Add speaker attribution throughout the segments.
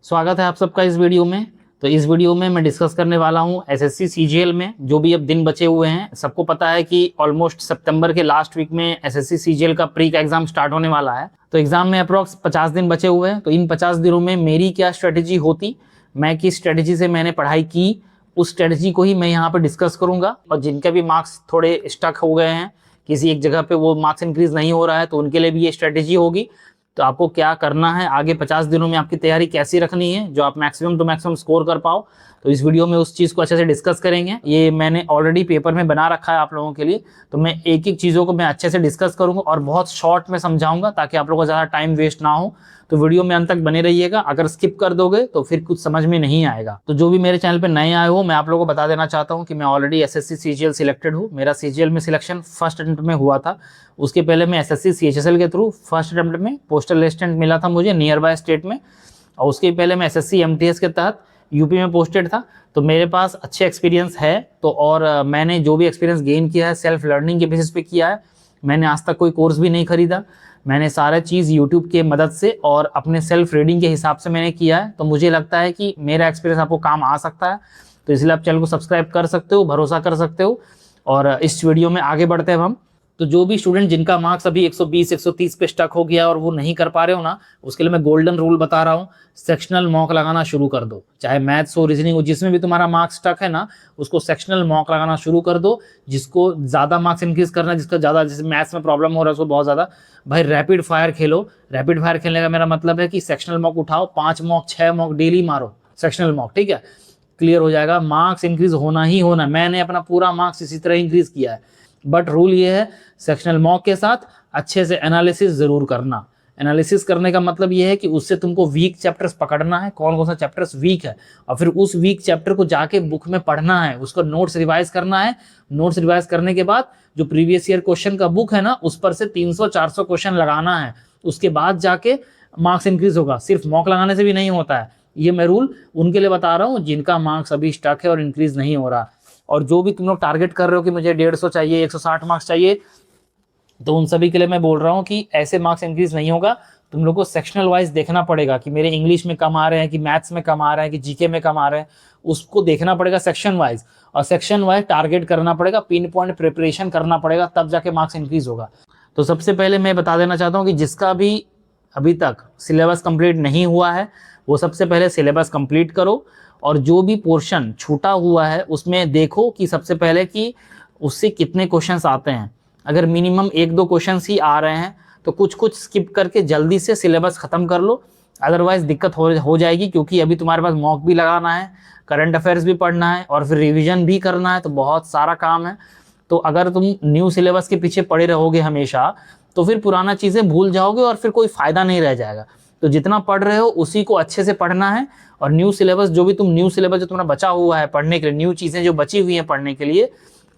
Speaker 1: स्वागत है आप सबका इस वीडियो में। तो इस वीडियो में मैं डिस्कस करने वाला हूं एसएससी सीजीएल में जो भी अब दिन बचे हुए हैं। सबको पता है कि ऑलमोस्ट सितंबर के लास्ट वीक में एसएससी सीजीएल का प्री का एग्जाम स्टार्ट होने वाला है। तो एग्जाम में अप्रॉक्स 50 दिन बचे हुए हैं। तो इन 50 दिनों में मेरी क्या स्ट्रेटेजी होती, मैं किस स्ट्रेटेजी से मैंने पढ़ाई की, उस स्ट्रेटेजी को ही मैं यहाँ पर डिस्कस करूंगा। और जिनके भी मार्क्स थोड़े स्टक हो गए हैं, किसी एक जगह पे वो मार्क्स इंक्रीज नहीं हो रहा है, तो उनके लिए भी ये स्ट्रेटेजी होगी। तो आपको क्या करना है, आगे 50 दिनों में आपकी तैयारी कैसी रखनी है जो आप मैक्सिमम टू मैक्सिमम स्कोर कर पाओ। तो इस वीडियो में उस चीज़ को अच्छे से डिस्कस करेंगे। ये मैंने ऑलरेडी पेपर में बना रखा है आप लोगों के लिए। तो मैं एक एक चीज़ों को मैं अच्छे से डिस्कस करूंगा और बहुत शॉर्ट में समझाऊंगा ताकि आप लोगों को ज़्यादा टाइम वेस्ट ना हो। तो वीडियो में अंत तक बने रहिएगा। अगर स्किप कर दोगे तो फिर कुछ समझ में नहीं आएगा। तो जो भी मेरे चैनल पे नए आए हो, मैं आप लोगों को बता देना चाहता हूँ कि मैं ऑलरेडी एसएससी सीजीएल सिलेक्टेड हूँ। मेरा सीजीएल में सिलेक्शन फर्स्ट अटेम्प्ट में हुआ था। उसके पहले मैं एसएससी सीएचएसएल के थ्रू फर्स्ट अटेम्प्ट में पोस्टल असिस्टेंट मिला था मुझे नियर बाय स्टेट में। और उसके पहले मैं एसएससी एमटीएस के तहत यूपी में पोस्टेड था। तो मेरे पास अच्छे एक्सपीरियंस है। तो और मैंने जो भी एक्सपीरियंस गेन किया है सेल्फ लर्निंग के बेसिस पे किया है। मैंने आज तक कोई कोर्स भी नहीं खरीदा। मैंने सारा चीज़ यूट्यूब के मदद से और अपने सेल्फ रीडिंग के हिसाब से मैंने किया है। तो मुझे लगता है कि मेरा एक्सपीरियंस आपको काम आ सकता है। तो इसलिए आप चैनल को सब्सक्राइब कर सकते हो, भरोसा कर सकते हो। और इस वीडियो में आगे बढ़ते हैं हम। तो जो भी स्टूडेंट जिनका मार्क्स अभी 120 130 पे स्टक हो गया और वो नहीं कर पा रहे हो ना, उसके लिए मैं गोल्डन रूल बता रहा हूँ। सेक्शनल मॉक लगाना शुरू कर दो। चाहे मैथ्स हो, रीजनिंग हो, जिसमें भी तुम्हारा मार्क्स स्टक है ना, उसको सेक्शनल मॉक लगाना शुरू कर दो। जिसको ज़्यादा मार्क्स इंक्रीज करना है, जिसका ज़्यादा, जैसे मैथ्स में प्रॉब्लम हो रहा है उसको बहुत ज़्यादा, भाई रैपिड फायर खेलो। रैपिड फायर खेलने का मेरा मतलब है कि सेक्शनल मॉक उठाओ, 5 मॉक 6 मॉक डेली मारो सेक्शनल मॉक, ठीक है। क्लियर हो जाएगा। मार्क्स इंक्रीज होना ही होना। मैंने अपना पूरा मार्क्स इसी तरह इंक्रीज किया है। बट रूल ये है, सेक्शनल मॉक के साथ अच्छे से एनालिसिस जरूर करना। एनालिसिस करने का मतलब ये है कि उससे तुमको वीक चैप्टर्स पकड़ना है, कौन कौन सा चैप्टर्स वीक है, और फिर उस वीक चैप्टर को जाके बुक में पढ़ना है, उसको नोट्स रिवाइज करना है। नोट्स रिवाइज करने के बाद जो प्रीवियस ईयर क्वेश्चन का बुक है ना, उस पर से 300-400 क्वेश्चन लगाना है। उसके बाद जाके मार्क्स इंक्रीज होगा। सिर्फ मॉक लगाने से भी नहीं होता है। ये मैं रूल उनके लिए बता रहा हूँ जिनका मार्क्स अभी स्टक है और इंक्रीज नहीं हो रहा। और जो भी तुम लोग टारगेट कर रहे हो कि मुझे 150 चाहिए, 160 मार्क्स चाहिए, तो उन सभी के लिए मैं बोल रहा हूँ कि ऐसे मार्क्स इंक्रीज नहीं होगा। तुम लोग को सेक्शनल वाइज देखना पड़ेगा कि मेरे इंग्लिश में कम आ रहे हैं, कि मैथ्स में कम आ रहे हैं, कि जीके में कम आ रहे हैं। उसको देखना पड़ेगा सेक्शन वाइज, और सेक्शन वाइज टारगेट करना पड़ेगा, पिन पॉइंट प्रिपरेशन करना पड़ेगा, तब जाके मार्क्स इंक्रीज होगा। तो सबसे पहले मैं बता देना चाहता हूँ कि जिसका भी अभी तक सिलेबस कंप्लीट नहीं हुआ है, वो सबसे पहले सिलेबस कंप्लीट करो। और जो भी पोर्शन छूटा हुआ है उसमें देखो कि सबसे पहले कि उससे कितने क्वेश्चंस आते हैं। अगर मिनिमम 1-2 क्वेश्चंस ही आ रहे हैं तो कुछ कुछ स्किप करके जल्दी से सिलेबस खत्म कर लो। अदरवाइज दिक्कत हो जाएगी, क्योंकि अभी तुम्हारे पास मॉक भी लगाना है, करंट अफेयर्स भी पढ़ना है, और फिर रिविजन भी करना है। तो बहुत सारा काम है। तो अगर तुम न्यू सिलेबस के पीछे पड़े रहोगे हमेशा, तो फिर पुराना चीज़ें भूल जाओगे और फिर कोई फ़ायदा नहीं रह जाएगा। तो जितना पढ़ रहे हो उसी को अच्छे से पढ़ना है। और न्यू सिलेबस जो तुम्हारा बचा हुआ है पढ़ने के लिए, न्यू चीज़ें जो बची हुई हैं पढ़ने के लिए,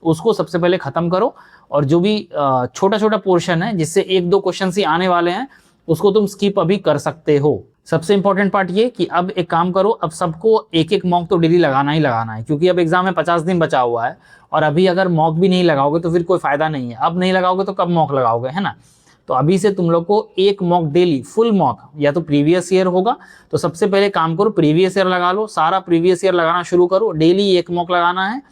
Speaker 1: उसको सबसे पहले ख़त्म करो। और जो भी छोटा छोटा पोर्शन है जिससे 1-2 क्वेश्चन ही आने वाले हैं, उसको तुम स्किप अभी कर सकते हो। सबसे इंपॉर्टेंट पार्ट ये कि अब एक काम करो, अब सबको एक एक मॉक तो डेली लगाना ही लगाना है, क्योंकि अब एग्जाम में 50 दिन बचा हुआ है। और अभी अगर मॉक भी नहीं लगाओगे तो फिर कोई फायदा नहीं है। अब नहीं लगाओगे तो कब मॉक लगाओगे, है ना। तो अभी से तुम लोग को एक मॉक डेली, फुल मॉक, या तो प्रीवियस ईयर होगा तो सबसे पहले काम करो प्रीवियस ईयर लगा लो। सारा प्रीवियस ईयर लगाना शुरू करो। डेली एक मॉक लगाना है।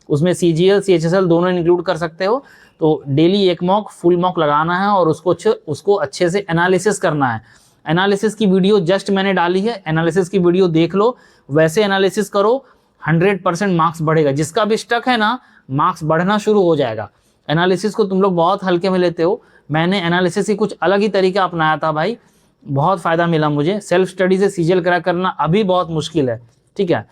Speaker 1: उसमें सीजीएल सीएचएसएल दोनों इंक्लूड कर सकते हो। तो डेली एक मॉक, फुल मॉक लगाना है और उसको अच्छे से एनालिसिस करना है। एनालिसिस की वीडियो जस्ट मैंने डाली है, एनालिसिस की वीडियो देख लो, वैसे एनालिसिस करो, 100% मार्क्स बढ़ेगा। जिसका भी स्टक है ना, मार्क्स बढ़ना शुरू हो जाएगा। एनालिसिस को तुम लोग बहुत हल्के में लेते हो। मैंने एनालिसिस की कुछ अलग ही तरीका अपनाया था भाई, बहुत फ़ायदा मिला मुझे। सेल्फ स्टडी से सीजीएल क्रैक करना अभी बहुत मुश्किल है, ठीक है।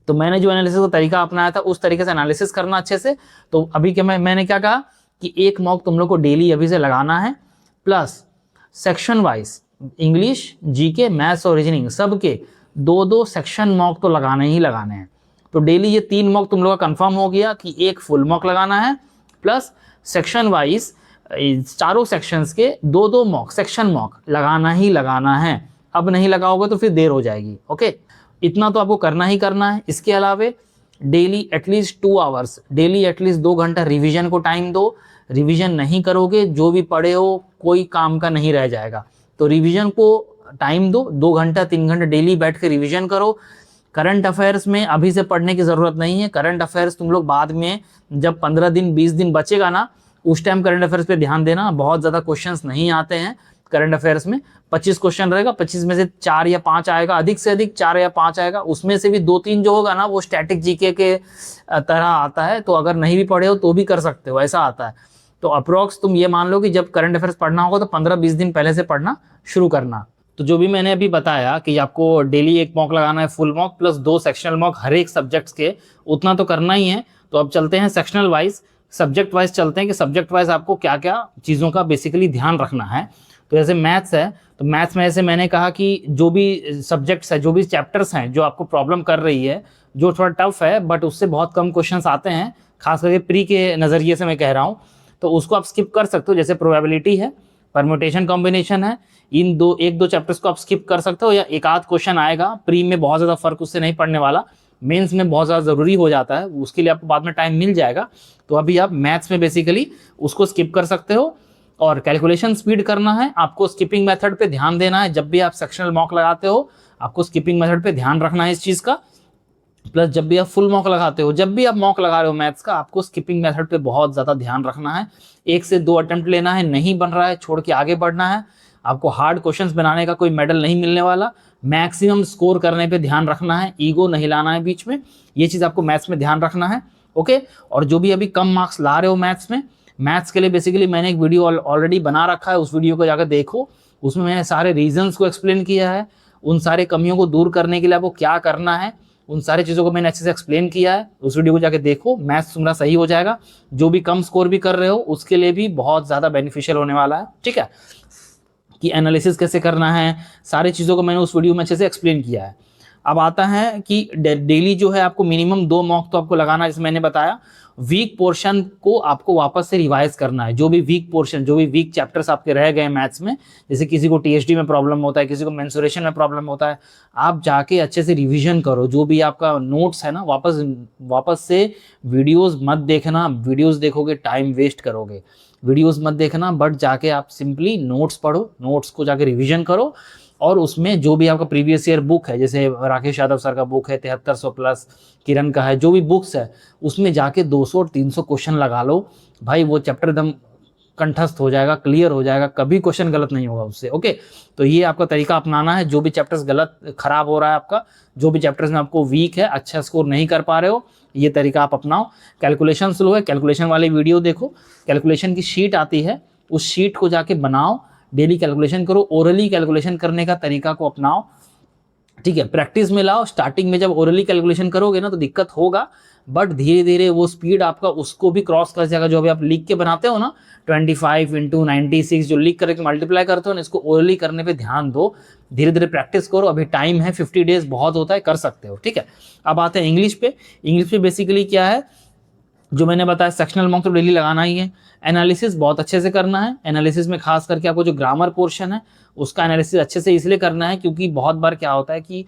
Speaker 1: तो मैंने जो एनालिसिस का तरीका अपनाया था, उस तरीके से एनालिसिस करना अच्छे से। तो अभी के मैंने क्या कहा कि एक मॉक तुम लोग को डेली अभी से लगाना है, plus section wise English, GK, maths और रीजनिंग सबके 2-2 सेक्शन मॉक तो लगाने ही लगाने हैं। तो डेली ये 3 मॉक तुम लोग का कंफर्म हो गया कि एक फुल मॉक लगाना है, प्लस सेक्शन वाइज चारों सेक्शंस के 2-2 मॉक, सेक्शन मॉक लगाना ही लगाना है। अब नहीं लगाओगे तो फिर देर हो जाएगी। ओके, इतना तो आपको करना ही करना है। इसके अलावे daily at least 2 hours, daily at least 2 घंटा रिवीजन को टाइम दो। रिवीजन नहीं करोगे, जो भी पढ़े हो कोई काम का नहीं रह जाएगा। तो रिवीजन को टाइम दो, 2 घंटा 3 घंटा डेली बैठ के रिविजन करो। करंट अफेयर्स में अभी से पढ़ने की ज़रूरत नहीं है। करंट अफेयर्स तुम लोग बाद में जब 15 दिन 20 दिन बचेगा ना, उस टाइम करंट अफेयर्स पे ध्यान देना। बहुत ज़्यादा क्वेश्चंस नहीं आते हैं करंट अफेयर्स में। 25 क्वेश्चन रहेगा, 25 में से 4 या 5 आएगा, अधिक से अधिक 4 या 5 आएगा। उसमें से भी 2-3 जो होगा ना वो स्टैटिक जीके के तरह आता है, तो अगर नहीं भी पढ़े हो तो भी कर सकते हो, ऐसा आता है। तो अप्रोक्स तुम ये मान लो कि जब करंट अफेयर्स पढ़ना होगा तो 15-20 दिन पहले से पढ़ना शुरू करना। तो जो भी मैंने अभी बताया कि आपको डेली 1 मॉक लगाना है, full mock plus 2 sectional mock हर एक सब्जेक्ट्स के, उतना तो करना ही है। तो अब चलते हैं सेक्शनल वाइज, सब्जेक्ट वाइज चलते हैं कि सब्जेक्ट वाइज आपको क्या क्या चीज़ों का बेसिकली ध्यान रखना है। तो जैसे मैथ्स है, तो मैथ्स में जैसे मैंने कहा कि जो भी सब्जेक्ट्स है, जो भी चैप्टर्स हैं जो आपको प्रॉब्लम कर रही है, जो थोड़ा टफ है बट उससे बहुत कम क्वेश्चंस आते हैं, खास करके प्री के नज़रिए से मैं कह रहा हूँ, तो उसको आप स्किप कर सकते हो। जैसे प्रोबेबिलिटी है, परम्यूटेशन कॉम्बिनेशन है, इन 1-2 चैप्टर्स को आप स्किप कर सकते हो, या एक आध क्वेश्चन आएगा प्री में, बहुत ज़्यादा फर्क उससे नहीं पड़ने वाला, मेंस में बहुत ज़्यादा ज़रूरी हो जाता है, उसके लिए आपको बाद में टाइम मिल जाएगा। तो अभी आप मैथ्स में बेसिकली उसको स्किप कर सकते हो। और कैलकुलेशन स्पीड करना है, आपको स्किपिंग मेथड पे ध्यान देना है। जब भी आप सेक्शनल मॉक लगाते हो आपको स्किपिंग मेथड पे ध्यान रखना है इस चीज़ का। प्लस जब भी आप फुल मॉक लगाते हो, जब भी आप मॉक लगा रहे हो मैथ्स का, आपको स्किपिंग मेथड पे बहुत ज़्यादा ध्यान रखना है। 1 से 2 अटेम्प्ट लेना है, नहीं बन रहा है छोड़ के आगे बढ़ना है। आपको हार्ड क्वेश्चंस बनाने का कोई मेडल नहीं मिलने वाला। मैक्सिमम स्कोर करने पे ध्यान रखना है, ईगो नहीं लाना है बीच में, ये चीज़ आपको मैथ्स में ध्यान रखना है। ओके, और जो भी अभी कम मार्क्स ला रहे हो मैथ्स में, मैथ्स के लिए बेसिकली मैंने एक वीडियो ऑलरेडी बना रखा है, उस वीडियो को जाकर देखो। उसमें मैंने सारे रीजंस को एक्सप्लेन किया है, उन सारे कमियों को दूर करने के लिए आपको क्या करना है, उन सारी चीज़ों को मैंने अच्छे से एक्सप्लेन किया है। उस वीडियो को जाके देखो, मैथ्स तुम्हारा सही हो जाएगा। जो भी कम स्कोर भी कर रहे हो उसके लिए भी बहुत ज़्यादा बेनिफिशियल होने वाला है। ठीक है, कि एनालिसिस कैसे करना है, सारी चीज़ों को मैंने उस वीडियो में अच्छे से एक्सप्लेन किया है। अब आता है कि डेली जो है आपको मिनिमम 2 मॉक तो आपको लगाना है, जैसे मैंने बताया। वीक पोर्शन को आपको वापस से रिवाइज करना है, जो भी वीक पोर्शन, जो भी वीक चैप्टर्स आपके रह गए मैथ्स में, जैसे किसी को टीएचडी में प्रॉब्लम होता है, किसी को मेंसुरेशन में प्रॉब्लम होता है, आप जाके अच्छे से रिवीजन करो। जो भी आपका नोट्स है ना, वापस से वीडियोस मत देखना। वीडियोस देखोगे टाइम वेस्ट करोगे, वीडियोस मत देखना, बट जाके आप सिंपली नोट्स पढ़ो, नोट्स को जाके रिवीजन करो। और उसमें जो भी आपका प्रीवियस ईयर बुक है, जैसे राकेश यादव सर का बुक है 7300 प्लस, किरण का है, जो भी बुक्स है उसमें जाके 200 और 300 क्वेश्चन लगा लो भाई। वो चैप्टर एकदम कंठस्थ हो जाएगा, क्लियर हो जाएगा, कभी क्वेश्चन गलत नहीं होगा उससे। ओके, तो ये आपका तरीका अपनाना है। जो भी चैप्टर्स गलत खराब हो रहा है आपका, जो भी चैप्टर्स में आपको वीक है, अच्छा स्कोर नहीं कर पा रहे हो, ये तरीका आप अपनाओ। कैलकुलेशन स्लो है, कैलकुलेशन वाली वीडियो देखो, कैलकुलेशन की शीट आती है, उस शीट को जाके बनाओ, डेली कैलकुलेशन करो। ओरली कैलकुलेशन करने का तरीका को अपनाओ, ठीक है, प्रैक्टिस में लाओ। स्टार्टिंग में जब ओरली कैलकुलेशन करोगे ना तो दिक्कत होगा, बट धीरे धीरे वो स्पीड आपका उसको भी क्रॉस कर जाएगा। जो अभी आप लिख के बनाते हो ना 25 × 96 जो लिख करके मल्टीप्लाई करते हो ना, इसको ओरली करने पे ध्यान दो, धीरे धीरे प्रैक्टिस करो। अभी टाइम है, 50 डेज बहुत होता है, कर सकते हो। ठीक है, अब आते हैं इंग्लिश पे। इंग्लिश पे बेसिकली क्या है, जो मैंने बताया सेक्शनल मॉक तो डेली लगाना ही है। एनालिसिस बहुत अच्छे से करना है। एनालिसिस में खास करके आपको जो ग्रामर पोर्शन है उसका एनालिसिस अच्छे से इसलिए करना है क्योंकि बहुत बार क्या होता है कि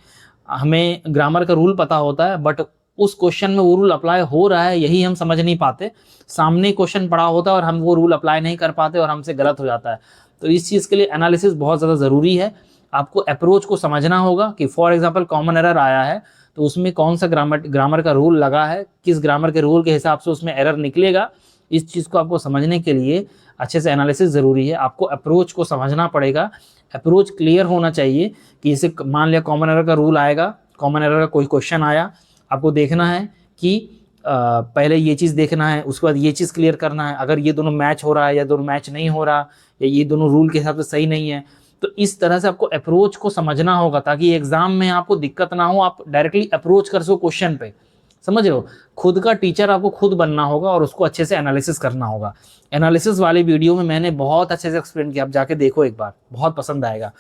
Speaker 1: हमें ग्रामर का रूल पता होता है, बट उस क्वेश्चन में वो रूल अप्लाई हो रहा है यही हम समझ नहीं पाते। सामने क्वेश्चन पढ़ा होता है और हम वो रूल अप्लाई नहीं कर पाते और हमसे गलत हो जाता है। तो इस चीज़ के लिए एनालिसिस बहुत ज़्यादा ज़रूरी है। आपको अप्रोच को समझना होगा कि फॉर एग्जाम्पल कॉमन एरर आया है तो उसमें कौन सा ग्रामर का रूल लगा है, किस ग्रामर के रूल के हिसाब से उसमें एरर निकलेगा। इस चीज़ को आपको समझने के लिए अच्छे से एनालिसिस ज़रूरी है। आपको अप्रोच को समझना पड़ेगा, अप्रोच क्लियर होना चाहिए कि इसे मान लिया कॉमन एरर का रूल आएगा, कॉमन एरर का कोई क्वेश्चन आया, आपको देखना है कि पहले ये चीज़ देखना है, उसके बाद ये चीज़ क्लियर करना है। अगर ये दोनों मैच हो रहा है या दोनों मैच नहीं हो रहा या ये दोनों रूल के हिसाब से सही नहीं है, तो इस तरह से आपको अप्रोच को समझना होगा ताकि एग्जाम में आपको दिक्कत ना हो, आप डायरेक्टली अप्रोच कर सको क्वेश्चन पे। समझ रहे हो, खुद का टीचर आपको खुद बनना होगा और उसको अच्छे से एनालिसिस करना होगा। एनालिसिस वाली वीडियो में मैंने बहुत अच्छे से एक्सप्लेन किया, आप जाके देखो एक बार, बहुत पसंद आएगा।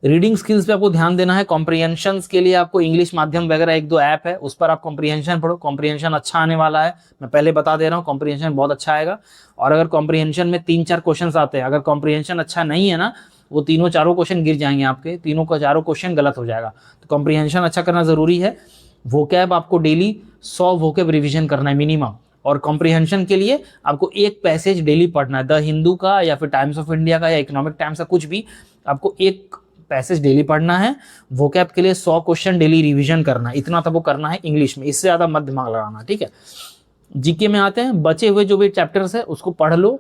Speaker 1: रीडिंग स्किल्स पे आपको ध्यान देना है। कॉम्प्रिहेंशन के लिए आपको इंग्लिश माध्यम वगैरह 1-2 ऐप है, उस पर आप कॉम्प्रिहेंशन पढ़ो। कॉम्प्रिहेंशन अच्छा आने वाला है, मैं पहले बता दे रहा हूँ, कॉम्प्रिहेंशन बहुत अच्छा आएगा। और अगर कॉम्प्रिहेंशन में 3-4 क्वेश्चन आते हैं, अगर कॉम्प्रिहेंशन अच्छा नहीं है ना, वो तीनों चारों क्वेश्चन गिर जाएंगे आपके, तीनों का चारों क्वेश्चन गलत हो जाएगा। तो कॉम्प्रिहेंशन अच्छा करना जरूरी है। वोकैब आपको डेली 100 वोकैब रिविजन करना है मिनिमम। और कॉम्प्रिहेंशन के लिए आपको एक पैसेज डेली पढ़ना है, द हिंदू का या फिर टाइम्स ऑफ इंडिया का या इकोनॉमिक टाइम्स का, कुछ भी। आपको एक पैसेज डेली पढ़ना है, वोकैब के लिए 100 क्वेश्चन डेली रिवीजन करना है, इतना तक वो करना है इंग्लिश में, इससे ज़्यादा मत दिमाग लगाना, ठीक है। जीके में आते हैं, बचे हुए जो भी चैप्टर्स है उसको पढ़ लो,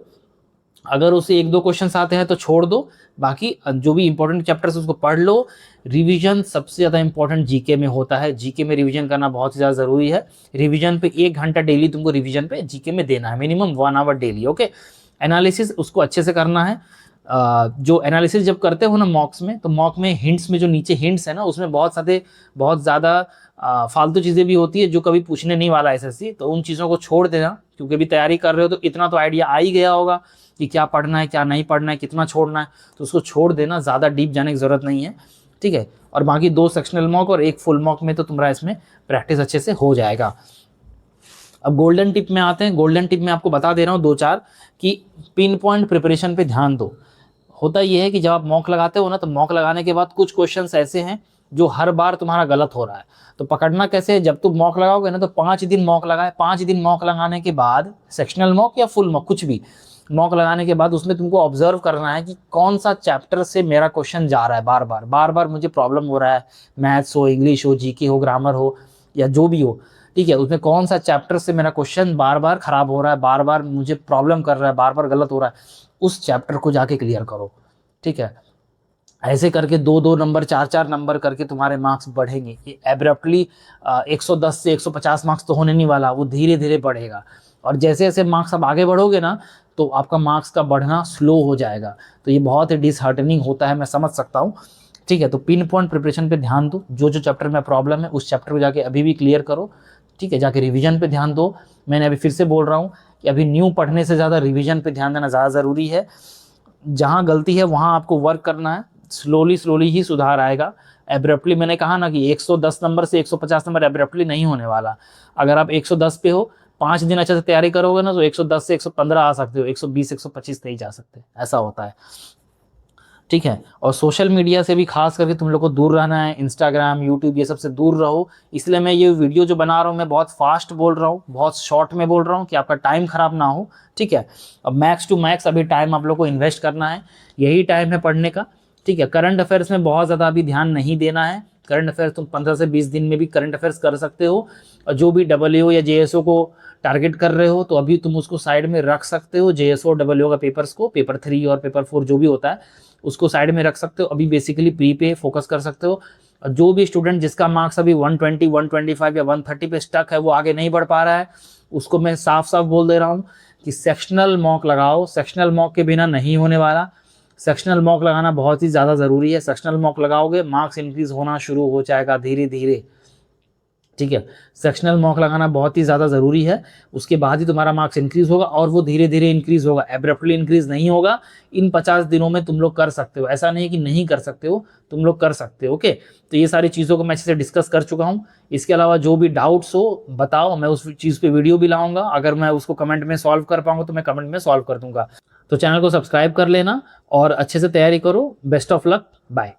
Speaker 1: अगर उसे 1-2 क्वेश्चंस आते हैं तो छोड़ दो, बाकी जो भी इंपॉर्टेंट चैप्टर्स उसको पढ़ लो। रिवीजन सबसे ज़्यादा इंपॉर्टेंट जीके में होता है, जीके में रिवीजन करना बहुत ही ज़्यादा ज़रूरी है। रिवीजन पे 1 घंटा डेली तुमको रिवीजन पे जीके में देना है, minimum 1 hour daily, okay. Analysis उसको अच्छे से करना है। जो एनालिसिस जब करते हो ना मॉक्स में, तो मॉक में हिंट्स में जो नीचे हिंट्स है ना, उसमें बहुत ज़्यादा फालतू चीज़ें भी होती है जो कभी पूछने नहीं वाला एसएससी, तो उन चीज़ों को छोड़ देना, क्योंकि अभी तैयारी कर रहे हो तो इतना तो आइडिया आ ही गया होगा कि क्या पढ़ना है, क्या नहीं पढ़ना है, कितना छोड़ना है, तो उसको छोड़ देना, ज़्यादा डीप जाने की ज़रूरत नहीं है, ठीक है। और बाकी 2 सेक्शनल मॉक और 1 फुल मॉक में तो तुम्हारा इसमें प्रैक्टिस अच्छे से हो जाएगा। अब गोल्डन टिप में आते हैं। गोल्डन टिप में आपको बता दे रहा हूँ 2-4 कि पिन पॉइंट प्रिपरेशन पे ध्यान दो। होता ये है कि जब आप मॉक लगाते हो ना, तो मॉक लगाने के बाद कुछ क्वेश्चंस ऐसे हैं जो हर बार तुम्हारा गलत हो रहा है, तो पकड़ना कैसे है, जब तुम मॉक लगाओगे ना तो 5 दिन मॉक लगाए, 5 दिन मॉक लगाने के बाद सेक्शनल मॉक या फुल मॉक कुछ भी मॉक लगाने के बाद उसमें तुमको ऑब्जर्व करना है कि कौन सा चैप्टर से मेरा क्वेश्चन जा रहा है, बार बार मुझे प्रॉब्लम हो रहा है, मैथ्स हो, इंग्लिश हो, जीके हो, ग्रामर हो या जो भी हो, ठीक है, उसमें कौन सा चैप्टर से मेरा क्वेश्चन बार बार खराब हो रहा है, बार बार मुझे प्रॉब्लम कर रहा है, बार बार गलत हो रहा है, उस चैप्टर को जाके क्लियर करो, ठीक है। ऐसे करके 2-2 नंबर 4-4 नंबर करके तुम्हारे मार्क्स बढ़ेंगे। ये एब्रप्टली 110 से 150 मार्क्स तो होने नहीं वाला, वो धीरे धीरे बढ़ेगा, और जैसे जैसे मार्क्स अब आगे बढ़ोगे ना तो आपका मार्क्स का बढ़ना स्लो हो जाएगा, तो ये बहुत ही डिसहार्टनिंग होता है, मैं समझ सकता हूँ, ठीक है। तो पिन पॉइंट प्रिपरेशन पे ध्यान दो, जो चैप्टर में प्रॉब्लम है उस चैप्टर को जाके अभी भी क्लियर करो, ठीक है, जाके रिवीजन पे ध्यान दो। मैंने अभी फिर से बोल रहा हूँ कि अभी न्यू पढ़ने से ज़्यादा रिवीजन पे ध्यान देना ज़्यादा ज़रूरी है। जहाँ गलती है वहाँ आपको वर्क करना है, स्लोली ही सुधार आएगा। एब्रप्टली मैंने कहा ना कि 110 नंबर से 150 नंबर एब्रप्टली नहीं होने वाला। अगर आप 110 पे हो, 5 दिन अच्छे से तैयारी करोगे ना तो 110 से 115 आ सकते हो, 120 125 नहीं जा सकते, ऐसा होता है, ठीक है। और सोशल मीडिया से भी खास करके तुम लोग को दूर रहना है, इंस्टाग्राम, यूट्यूब ये सब से दूर रहो। इसलिए मैं ये वीडियो जो बना रहा हूँ मैं बहुत फास्ट बोल रहा हूँ, बहुत शॉर्ट में बोल रहा हूँ कि आपका टाइम खराब ना हो, ठीक है। अब मैक्स टू मैक्स अभी टाइम आप लोग को इन्वेस्ट करना है, यही टाइम है पढ़ने का, ठीक है। करंट अफेयर्स में बहुत ज़्यादा अभी ध्यान नहीं देना है। करंट अफेयर्स तुम 15 से 20 दिन में भी करंट अफेयर्स कर सकते हो, और जो भी डब्ल्यूओ या जेएसओ को टारगेट कर रहे हो तो अभी तुम उसको साइड में रख सकते हो, जेएसओ डब्ल्यूओ का पेपर्स को, पेपर 3 और पेपर 4 जो भी होता है उसको साइड में रख सकते हो, अभी बेसिकली प्री पे फोकस कर सकते हो। जो भी स्टूडेंट जिसका मार्क्स अभी 120, 125 या 130 पे स्टक है, वो आगे नहीं बढ़ पा रहा है, उसको मैं साफ साफ बोल दे रहा हूँ कि सेक्शनल मॉक लगाओ, सेक्शनल मॉक के बिना नहीं होने वाला। सेक्शनल मॉक लगाना बहुत ही ज़्यादा ज़रूरी है, सेक्शनल मॉक लगाओगे मार्क्स इंक्रीज होना शुरू हो जाएगा धीरे धीरे, ठीक है। सेक्शनल मॉक लगाना बहुत ही ज़्यादा ज़रूरी है, उसके बाद ही तुम्हारा मार्क्स इंक्रीज होगा, और वो धीरे धीरे इंक्रीज होगा, एब्रप्टली इंक्रीज नहीं होगा। इन 50 दिनों में तुम लोग कर सकते हो, ऐसा नहीं है कि नहीं कर सकते हो, तुम लोग कर सकते हो, ओके। तो ये सारी चीज़ों को मैं अच्छे से डिस्कस कर चुका हूँ। इसके अलावा जो भी डाउट्स हो बताओ, मैं उस चीज़ पे वीडियो भी लाऊंगा, अगर मैं उसको कमेंट में सॉल्व कर पाऊंगा तो मैं कमेंट में सॉल्व कर दूंगा। तो चैनल को सब्सक्राइब कर लेना और अच्छे से तैयारी करो। Best of luck, bye.